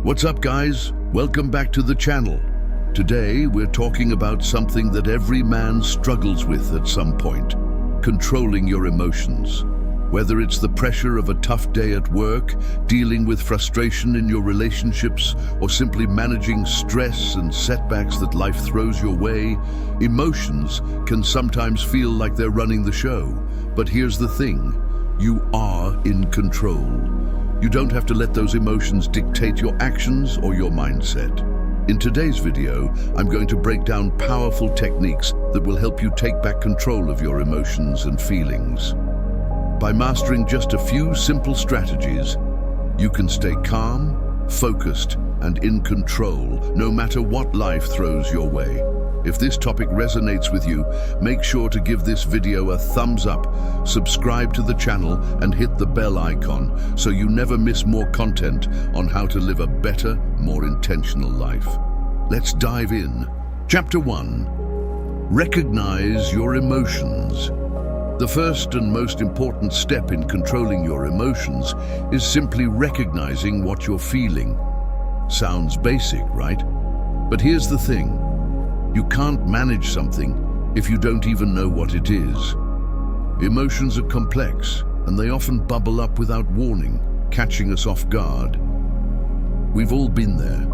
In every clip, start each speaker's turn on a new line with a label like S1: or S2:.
S1: What's up, guys? Welcome back to the channel. Today we're talking about something that every man struggles with at some point: controlling your emotions. Whether it's the pressure of a tough day at work, dealing with frustration in your relationships, or simply managing stress and setbacks that life throws your way, emotions can sometimes feel like they're running the show. But here's the thing: you are in control. You don't have to let those emotions dictate your actions or your mindset. In today's video, I'm going to break down powerful techniques that will help you take back control of your emotions and feelings. By mastering just a few simple strategies, you can stay calm, focused, and in control, no matter what life throws your way. If this topic resonates with you, make sure to give this video a thumbs up, subscribe to the channel, and hit the bell icon so you never miss more content on how to live a better, more intentional life. Let's dive in. Chapter 1. Recognize your emotions. The first and most important step in controlling your emotions is simply recognizing what you're feeling. Sounds basic, right? But here's the thing: you can't manage something if you don't even know what it is. Emotions are complex, and they often bubble up without warning, catching us off guard. We've all been there,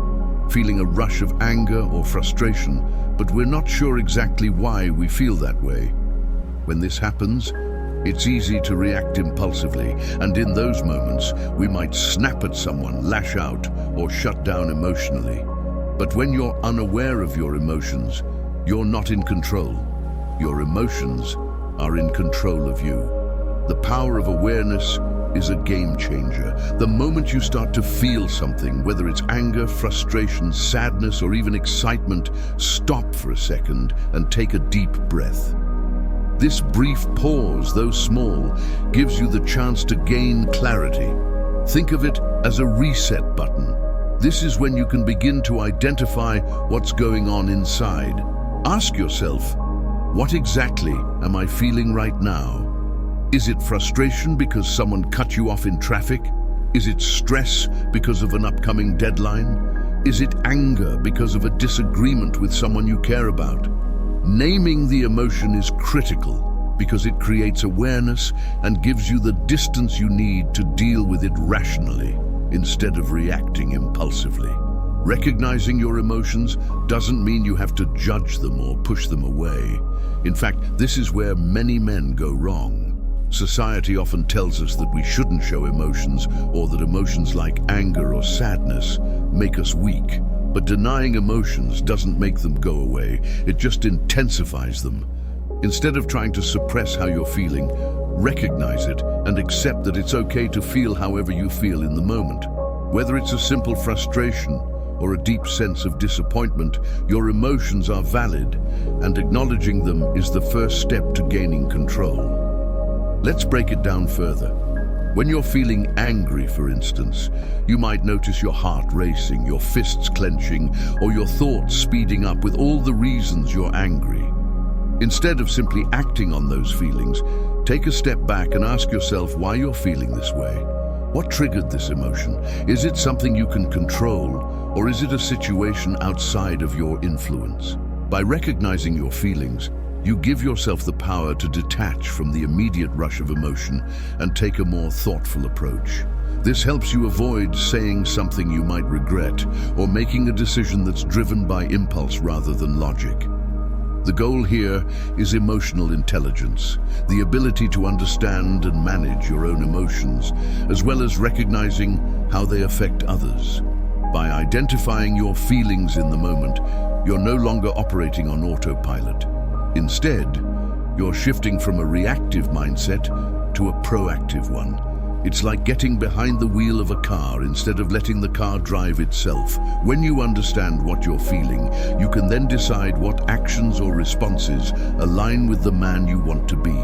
S1: feeling a rush of anger or frustration, but we're not sure exactly why we feel that way. When this happens, it's easy to react impulsively, and in those moments, we might snap at someone, lash out, or shut down emotionally. But when you're unaware of your emotions, you're not in control. Your emotions are in control of you. The power of awareness is a game changer. The moment you start to feel something, whether it's anger, frustration, sadness, or even excitement, stop for a second and take a deep breath. This brief pause, though small, gives you the chance to gain clarity. Think of it as a reset button. This is when you can begin to identify what's going on inside. Ask yourself, what exactly am I feeling right now? Is it frustration because someone cut you off in traffic? Is it stress because of an upcoming deadline? Is it anger because of a disagreement with someone you care about? Naming the emotion is critical because it creates awareness and gives you the distance you need to deal with it rationally instead of reacting impulsively. Recognizing your emotions doesn't mean you have to judge them or push them away. In fact, this is where many men go wrong. Society often tells us that we shouldn't show emotions, or that emotions like anger or sadness make us weak. But denying emotions doesn't make them go away, it just intensifies them. Instead of trying to suppress how you're feeling, recognize it and accept that it's okay to feel however you feel in the moment. Whether it's a simple frustration or a deep sense of disappointment, your emotions are valid, and acknowledging them is the first step to gaining control. Let's break it down further. When you're feeling angry, for instance, you might notice your heart racing, your fists clenching, or your thoughts speeding up with all the reasons you're angry. Instead of simply acting on those feelings, take a step back and ask yourself why you're feeling this way. What triggered this emotion? Is it something you can control, or is it a situation outside of your influence? By recognizing your feelings, you give yourself the power to detach from the immediate rush of emotion and take a more thoughtful approach. This helps you avoid saying something you might regret or making a decision that's driven by impulse rather than logic. The goal here is emotional intelligence, the ability to understand and manage your own emotions, as well as recognizing how they affect others. By identifying your feelings in the moment, you're no longer operating on autopilot. Instead, you're shifting from a reactive mindset to a proactive one. It's like getting behind the wheel of a car instead of letting the car drive itself. When you understand what you're feeling, you can then decide what actions or responses align with the man you want to be.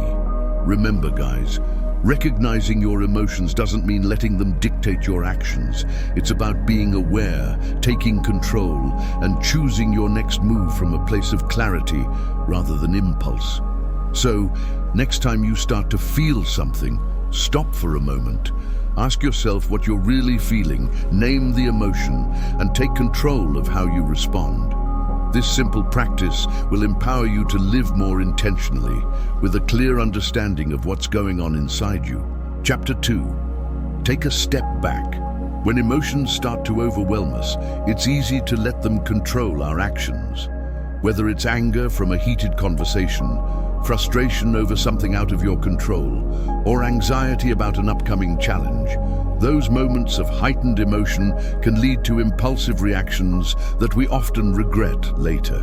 S1: Remember, guys, recognizing your emotions doesn't mean letting them dictate your actions. It's about being aware, taking control, and choosing your next move from a place of clarity rather than impulse. So, next time you start to feel something, stop for a moment Ask yourself what you're really feeling, name the emotion, and take control of how you respond. This simple practice will empower you to live more intentionally, with a clear understanding of what's going on inside you. Chapter 2. Take a step back. When emotions start to overwhelm us, it's easy to let them control our actions. Whether it's anger from a heated conversation, frustration over something out of your control, or anxiety about an upcoming challenge, those moments of heightened emotion can lead to impulsive reactions that we often regret later.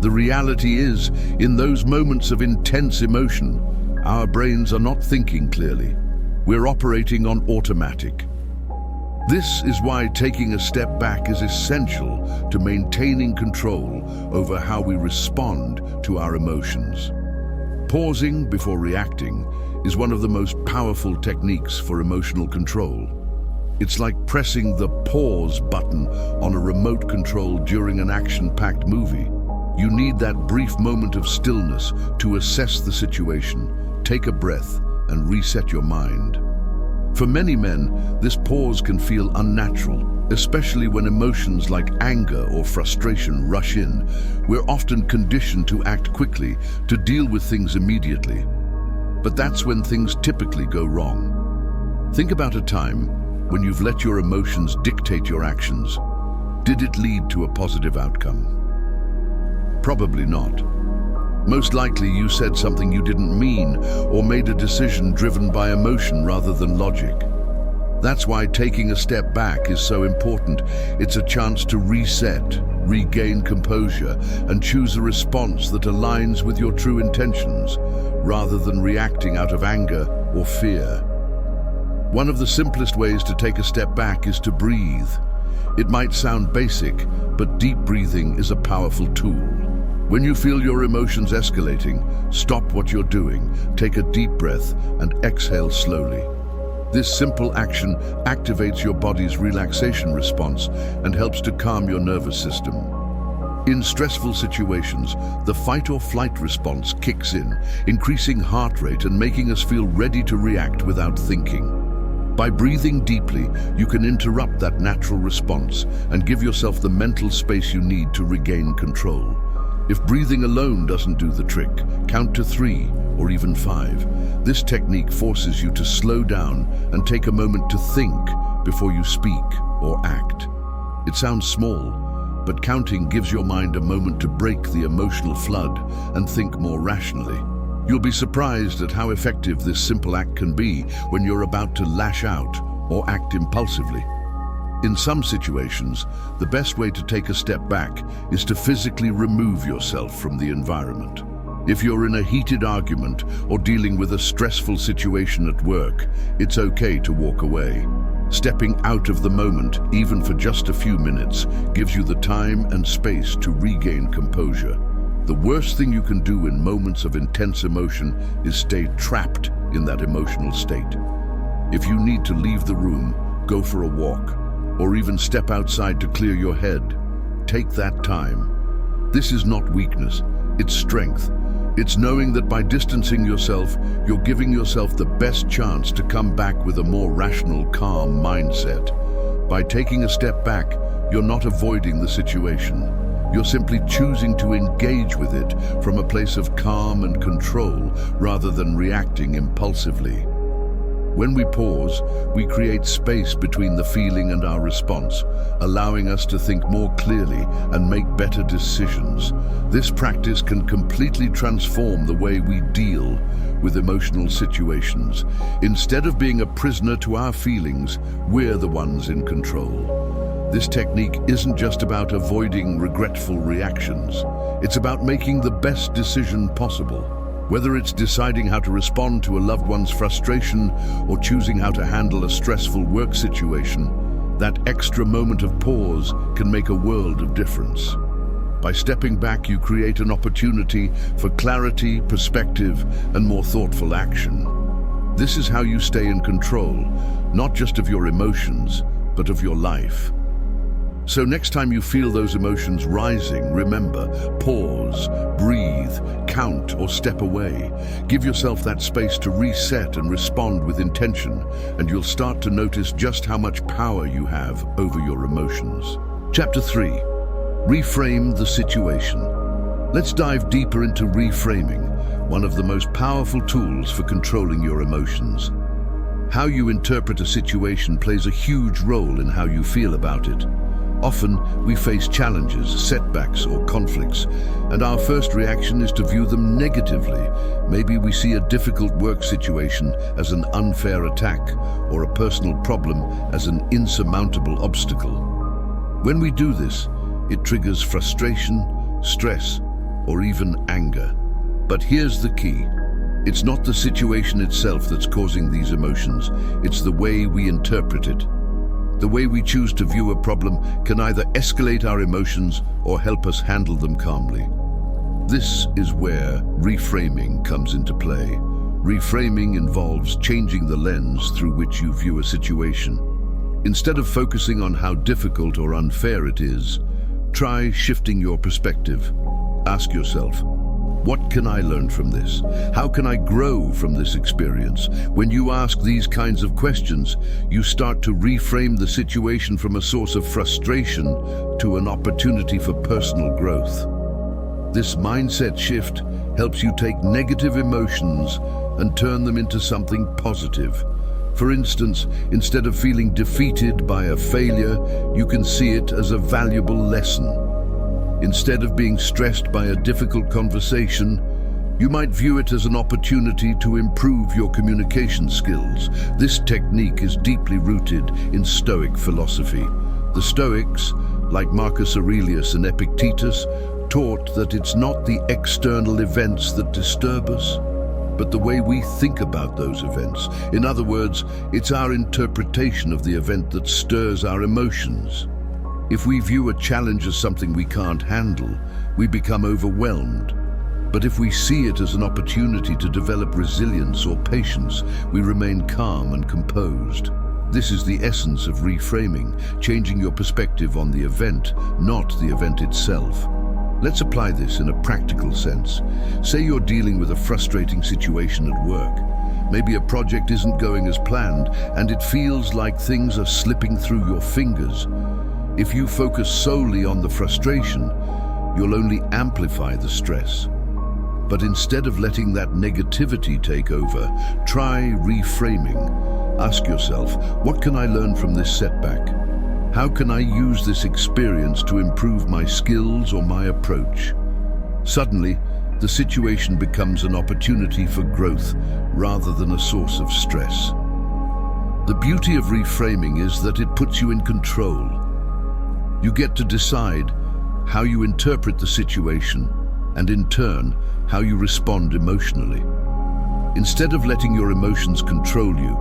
S1: The reality is, in those moments of intense emotion, our brains are not thinking clearly. We're operating on automatic. This is why taking a step back is essential to maintaining control over how we respond to our emotions. Pausing before reacting is one of the most powerful techniques for emotional control. It's like pressing the pause button on a remote control during an action-packed movie. You need that brief moment of stillness to assess the situation, take a breath, and reset your mind. For many men, this pause can feel unnatural, especially when emotions like anger or frustration rush in. We're often conditioned to act quickly, to deal with things immediately. But that's when things typically go wrong. Think about a time when you've let your emotions dictate your actions. Did it lead to a positive outcome? Probably not. Most likely you said something you didn't mean or made a decision driven by emotion rather than logic. That's why taking a step back is so important. It's a chance to reset, regain composure, and choose a response that aligns with your true intentions, rather than reacting out of anger or fear. One of the simplest ways to take a step back is to breathe. It might sound basic, but deep breathing is a powerful tool. When you feel your emotions escalating, stop what you're doing, take a deep breath, and exhale slowly. This simple action activates your body's relaxation response and helps to calm your nervous system. In stressful situations, the fight or flight response kicks in, increasing heart rate and making us feel ready to react without thinking. By breathing deeply, you can interrupt that natural response and give yourself the mental space you need to regain control. If breathing alone doesn't do the trick, count to 3 or even 5. This technique forces you to slow down and take a moment to think before you speak or act. It sounds small, but counting gives your mind a moment to break the emotional flood and think more rationally. You'll be surprised at how effective this simple act can be when you're about to lash out or act impulsively. In some situations, the best way to take a step back is to physically remove yourself from the environment. If you're in a heated argument or dealing with a stressful situation at work, it's okay to walk away. Stepping out of the moment, even for just a few minutes, gives you the time and space to regain composure. The worst thing you can do in moments of intense emotion is stay trapped in that emotional state. If you need to leave the room, go for a walk, or even step outside to clear your head, take that time. This is not weakness, it's strength. It's knowing that by distancing yourself, you're giving yourself the best chance to come back with a more rational, calm mindset. By taking a step back, you're not avoiding the situation. You're simply choosing to engage with it from a place of calm and control rather than reacting impulsively. When we pause, we create space between the feeling and our response, allowing us to think more clearly and make better decisions. This practice can completely transform the way we deal with emotional situations. Instead of being a prisoner to our feelings, we're the ones in control. This technique isn't just about avoiding regretful reactions. It's about making the best decision possible. Whether it's deciding how to respond to a loved one's frustration or choosing how to handle a stressful work situation, that extra moment of pause can make a world of difference. By stepping back, you create an opportunity for clarity, perspective, and more thoughtful action. This is how you stay in control, not just of your emotions, but of your life. So next time you feel those emotions rising, remember, pause, breathe, count, or step away. Give yourself that space to reset and respond with intention, and you'll start to notice just how much power you have over your emotions. Chapter 3. Reframe the situation. Let's dive deeper into reframing, one of the most powerful tools for controlling your emotions. How you interpret a situation plays a huge role in how you feel about it. Often, we face challenges, setbacks, or conflicts, and our first reaction is to view them negatively. Maybe we see a difficult work situation as an unfair attack, or a personal problem as an insurmountable obstacle. When we do this, it triggers frustration, stress, or even anger. But here's the key. It's not the situation itself that's causing these emotions, it's the way we interpret it. The way we choose to view a problem can either escalate our emotions or help us handle them calmly. This is where reframing comes into play. Reframing involves changing the lens through which you view a situation. Instead of focusing on how difficult or unfair it is, try shifting your perspective. Ask yourself, what can I learn from this? How can I grow from this experience? When you ask these kinds of questions, you start to reframe the situation from a source of frustration to an opportunity for personal growth. This mindset shift helps you take negative emotions and turn them into something positive. For instance, instead of feeling defeated by a failure, you can see it as a valuable lesson. Instead of being stressed by a difficult conversation, you might view it as an opportunity to improve your communication skills. This technique is deeply rooted in Stoic philosophy. The Stoics, like Marcus Aurelius and Epictetus, taught that it's not the external events that disturb us, but the way we think about those events. In other words, it's our interpretation of the event that stirs our emotions. If we view a challenge as something we can't handle, we become overwhelmed. But if we see it as an opportunity to develop resilience or patience, we remain calm and composed. This is the essence of reframing, changing your perspective on the event, not the event itself. Let's apply this in a practical sense. Say you're dealing with a frustrating situation at work. Maybe a project isn't going as planned, and it feels like things are slipping through your fingers. If you focus solely on the frustration, you'll only amplify the stress. But instead of letting that negativity take over, try reframing. Ask yourself, what can I learn from this setback? How can I use this experience to improve my skills or my approach? Suddenly, the situation becomes an opportunity for growth rather than a source of stress. The beauty of reframing is that it puts you in control. You get to decide how you interpret the situation and, in turn, how you respond emotionally. Instead of letting your emotions control you,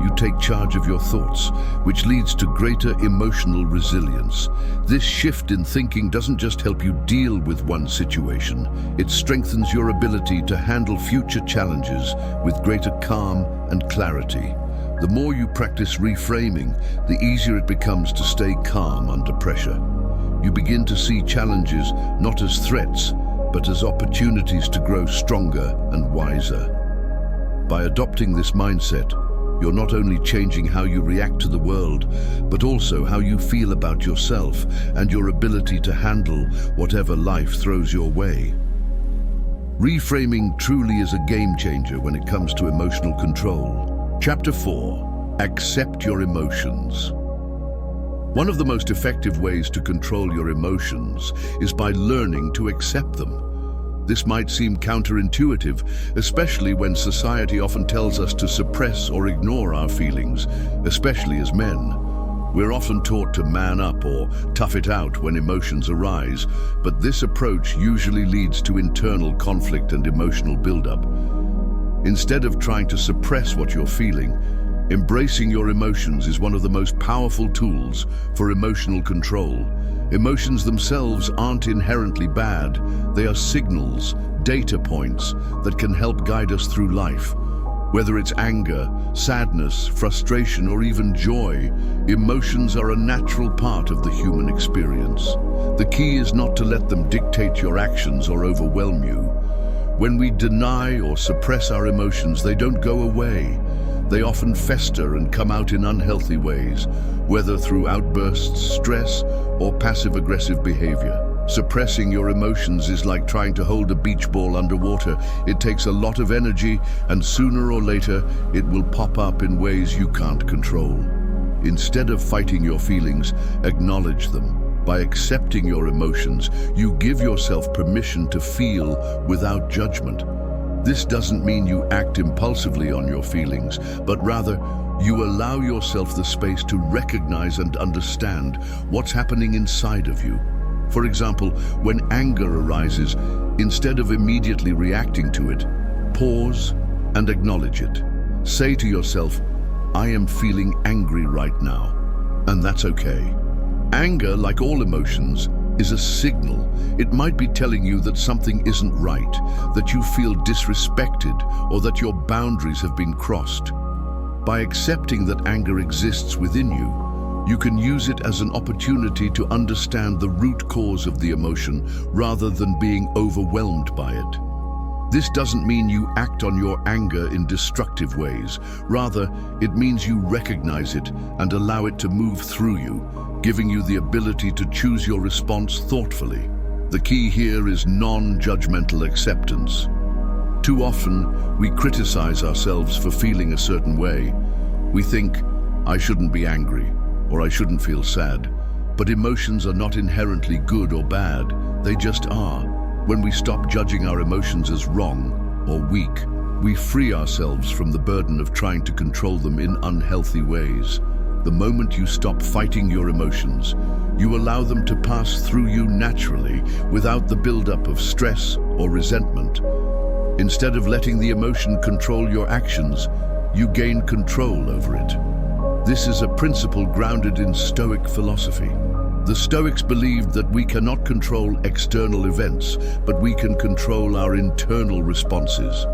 S1: you take charge of your thoughts, which leads to greater emotional resilience. This shift in thinking doesn't just help you deal with one situation, it strengthens your ability to handle future challenges with greater calm and clarity. The more you practice reframing, the easier it becomes to stay calm under pressure. You begin to see challenges not as threats, but as opportunities to grow stronger and wiser. By adopting this mindset, you're not only changing how you react to the world, but also how you feel about yourself and your ability to handle whatever life throws your way. Reframing truly is a game changer when it comes to emotional control. Chapter 4. Accept your emotions. One of the most effective ways to control your emotions is by learning to accept them. This might seem counterintuitive, especially when society often tells us to suppress or ignore our feelings, especially as men. We're often taught to man up or tough it out when emotions arise, but this approach usually leads to internal conflict and emotional buildup. Instead of trying to suppress what you're feeling, embracing your emotions is one of the most powerful tools for emotional control. Emotions themselves aren't inherently bad. They are signals, data points that can help guide us through life. Whether it's anger, sadness, frustration, or even joy, emotions are a natural part of the human experience. The key is not to let them dictate your actions or overwhelm you. When we deny or suppress our emotions, they don't go away. They often fester and come out in unhealthy ways, whether through outbursts, stress, or passive-aggressive behavior. Suppressing your emotions is like trying to hold a beach ball underwater. It takes a lot of energy, and sooner or later, it will pop up in ways you can't control. Instead of fighting your feelings, acknowledge them. By accepting your emotions, you give yourself permission to feel without judgment. This doesn't mean you act impulsively on your feelings, but rather, you allow yourself the space to recognize and understand what's happening inside of you. For example, when anger arises, instead of immediately reacting to it, pause and acknowledge it. Say to yourself, I am feeling angry right now, and that's okay. Anger, like all emotions, is a signal. It might be telling you that something isn't right, that you feel disrespected, or that your boundaries have been crossed. By accepting that anger exists within you, you can use it as an opportunity to understand the root cause of the emotion rather than being overwhelmed by it. This doesn't mean you act on your anger in destructive ways. Rather, it means you recognize it and allow it to move through you, giving you the ability to choose your response thoughtfully. The key here is non-judgmental acceptance. Too often, we criticize ourselves for feeling a certain way. We think, I shouldn't be angry, or I shouldn't feel sad. But emotions are not inherently good or bad, they just are. When we stop judging our emotions as wrong or weak, we free ourselves from the burden of trying to control them in unhealthy ways. The moment you stop fighting your emotions, you allow them to pass through you naturally without the buildup of stress or resentment. Instead of letting the emotion control your actions, you gain control over it. This is a principle grounded in Stoic philosophy. The Stoics believed that we cannot control external events, but we can control our internal responses.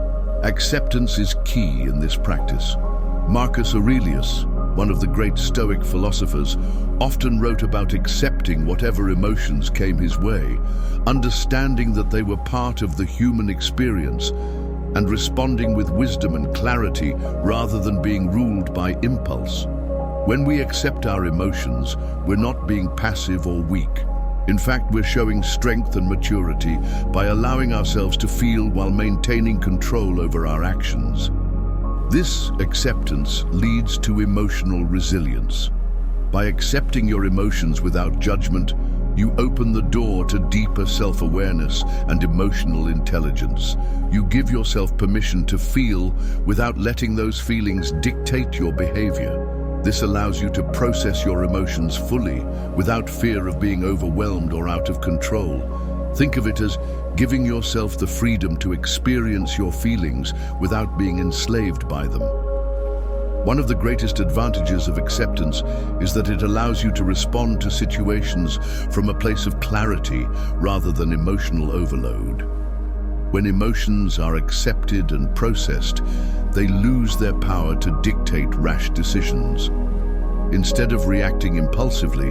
S1: Acceptance is key in this practice. Marcus Aurelius, one of the great Stoic philosophers, often wrote about accepting whatever emotions came his way, understanding that they were part of the human experience, and responding with wisdom and clarity rather than being ruled by impulse. When we accept our emotions, we're not being passive or weak. In fact, we're showing strength and maturity by allowing ourselves to feel while maintaining control over our actions. This acceptance leads to emotional resilience. By accepting your emotions without judgment, you open the door to deeper self-awareness and emotional intelligence. You give yourself permission to feel without letting those feelings dictate your behavior. This allows you to process your emotions fully, without fear of being overwhelmed or out of control. Think of it as giving yourself the freedom to experience your feelings without being enslaved by them. One of the greatest advantages of acceptance is that it allows you to respond to situations from a place of clarity rather than emotional overload. When emotions are accepted and processed, they lose their power to dictate rash decisions. Instead of reacting impulsively,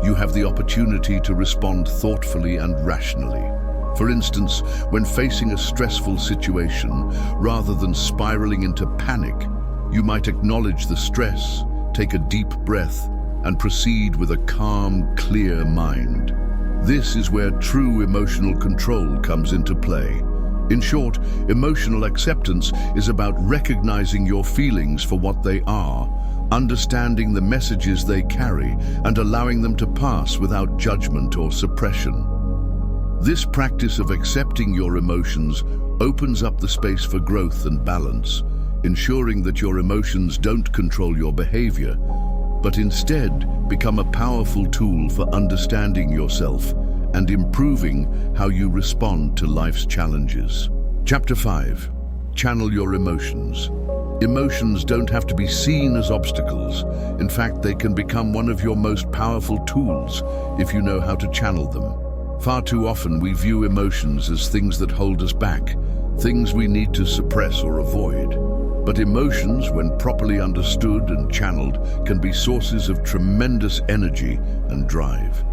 S1: you have the opportunity to respond thoughtfully and rationally. For instance, when facing a stressful situation, rather than spiraling into panic, you might acknowledge the stress, take a deep breath, and proceed with a calm, clear mind. This is where true emotional control comes into play. In short, emotional acceptance is about recognizing your feelings for what they are, understanding the messages they carry, and allowing them to pass without judgment or suppression. This practice of accepting your emotions opens up the space for growth and balance, ensuring that your emotions don't control your behavior, but instead become a powerful tool for understanding yourself and improving how you respond to life's challenges. Chapter 5. Channel your emotions. Emotions don't have to be seen as obstacles. In fact, they can become one of your most powerful tools if you know how to channel them. Far too often we view emotions as things that hold us back, things we need to suppress or avoid. But emotions, when properly understood and channeled, can be sources of tremendous energy and drive.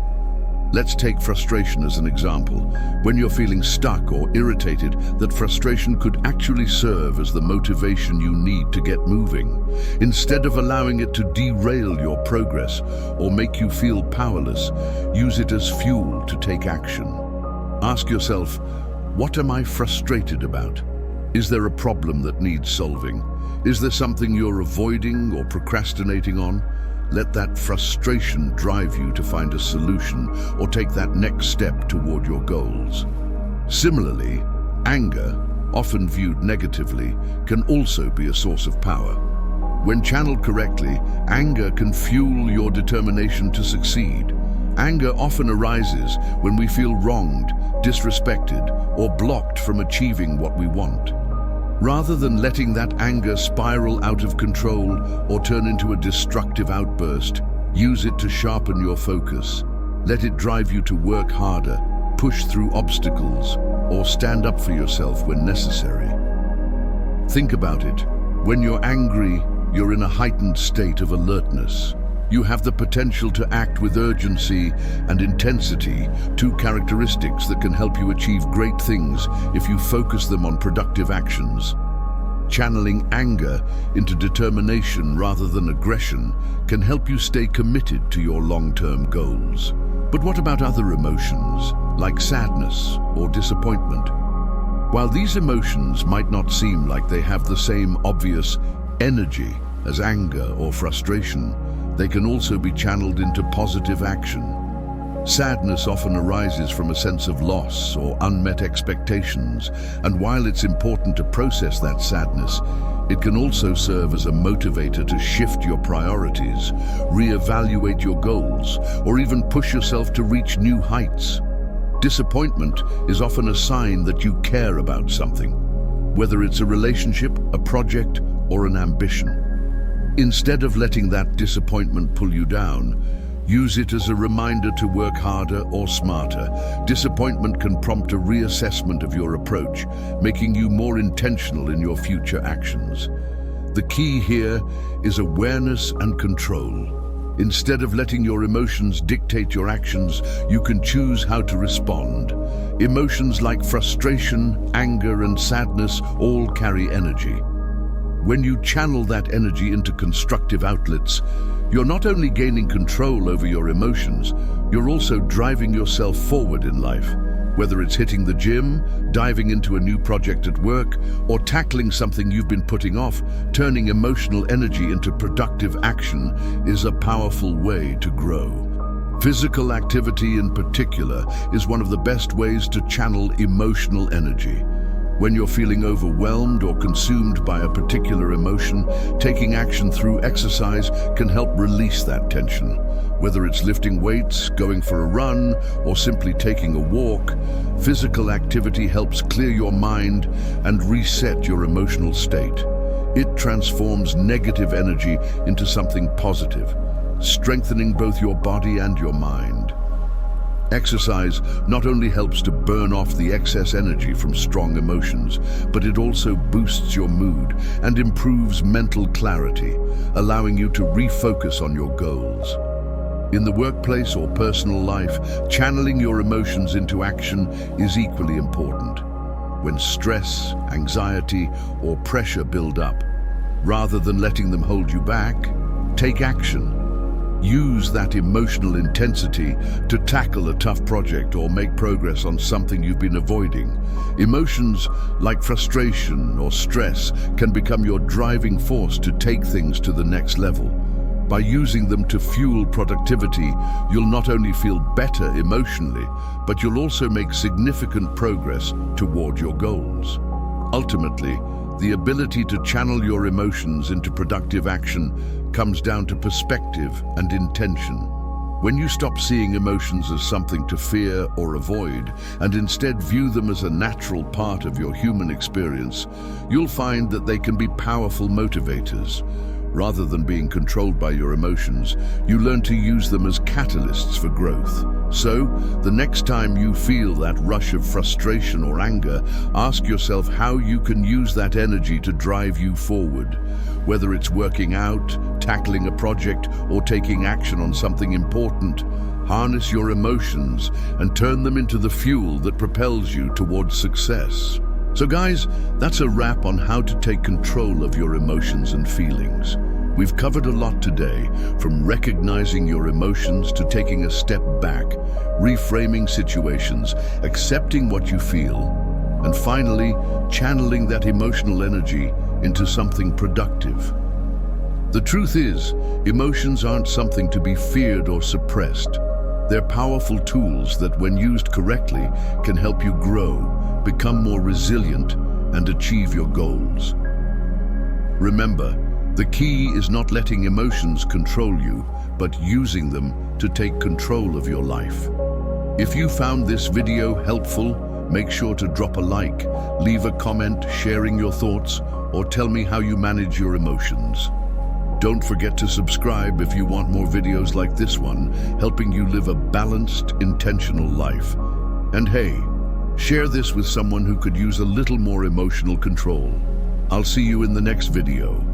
S1: Let's take frustration as an example. When you're feeling stuck or irritated, that frustration could actually serve as the motivation you need to get moving. Instead of allowing it to derail your progress or make you feel powerless, use it as fuel to take action. Ask yourself, what am I frustrated about? Is there a problem that needs solving? Is there something you're avoiding or procrastinating on? Let that frustration drive you to find a solution or take that next step toward your goals. Similarly, anger, often viewed negatively, can also be a source of power. When channeled correctly, anger can fuel your determination to succeed. Anger often arises when we feel wronged, disrespected, or blocked from achieving what we want. Rather than letting that anger spiral out of control or turn into a destructive outburst, use it to sharpen your focus. Let it drive you to work harder, push through obstacles, or stand up for yourself when necessary. Think about it. When you're angry, you're in a heightened state of alertness. You have the potential to act with urgency and intensity, two characteristics that can help you achieve great things if you focus them on productive actions. Channeling anger into determination rather than aggression can help you stay committed to your long-term goals. But what about other emotions, like sadness or disappointment? While these emotions might not seem like they have the same obvious energy as anger or frustration, they can also be channeled into positive action. Sadness often arises from a sense of loss or unmet expectations, and while it's important to process that sadness, it can also serve as a motivator to shift your priorities, reevaluate your goals, or even push yourself to reach new heights. Disappointment is often a sign that you care about something, whether it's a relationship, a project, or an ambition. Instead of letting that disappointment pull you down, use it as a reminder to work harder or smarter. Disappointment can prompt a reassessment of your approach, making you more intentional in your future actions. The key here is awareness and control. Instead of letting your emotions dictate your actions, you can choose how to respond. Emotions like frustration, anger, and sadness all carry energy. When you channel that energy into constructive outlets, you're not only gaining control over your emotions, you're also driving yourself forward in life. Whether it's hitting the gym, diving into a new project at work, or tackling something you've been putting off, turning emotional energy into productive action is a powerful way to grow. Physical activity in particular is one of the best ways to channel emotional energy. When you're feeling overwhelmed or consumed by a particular emotion, taking action through exercise can help release that tension. Whether it's lifting weights, going for a run, or simply taking a walk, physical activity helps clear your mind and reset your emotional state. It transforms negative energy into something positive, strengthening both your body and your mind. Exercise not only helps to burn off the excess energy from strong emotions, but it also boosts your mood and improves mental clarity, allowing you to refocus on your goals. In the workplace or personal life, channeling your emotions into action is equally important. When stress, anxiety, or pressure build up, rather than letting them hold you back, take action. Use that emotional intensity to tackle a tough project or make progress on something you've been avoiding. Emotions like frustration or stress can become your driving force to take things to the next level. By using them to fuel productivity, you'll not only feel better emotionally, but you'll also make significant progress toward your goals. Ultimately, the ability to channel your emotions into productive action comes down to perspective and intention. When you stop seeing emotions as something to fear or avoid, and instead view them as a natural part of your human experience, you'll find that they can be powerful motivators. Rather than being controlled by your emotions, you learn to use them as catalysts for growth. So, the next time you feel that rush of frustration or anger, ask yourself how you can use that energy to drive you forward. Whether it's working out, tackling a project, or taking action on something important, harness your emotions and turn them into the fuel that propels you towards success. So guys, that's a wrap on how to take control of your emotions and feelings. We've covered a lot today, from recognizing your emotions to taking a step back, reframing situations, accepting what you feel, and finally, channeling that emotional energy into something productive. The truth is, emotions aren't something to be feared or suppressed. They're powerful tools that, when used correctly, can help you grow, become more resilient, and achieve your goals. Remember, the key is not letting emotions control you, but using them to take control of your life. If you found this video helpful, make sure to drop a like, leave a comment sharing your thoughts, or tell me how you manage your emotions. Don't forget to subscribe if you want more videos like this one, helping you live a balanced, intentional life. And hey, share this with someone who could use a little more emotional control. I'll see you in the next video.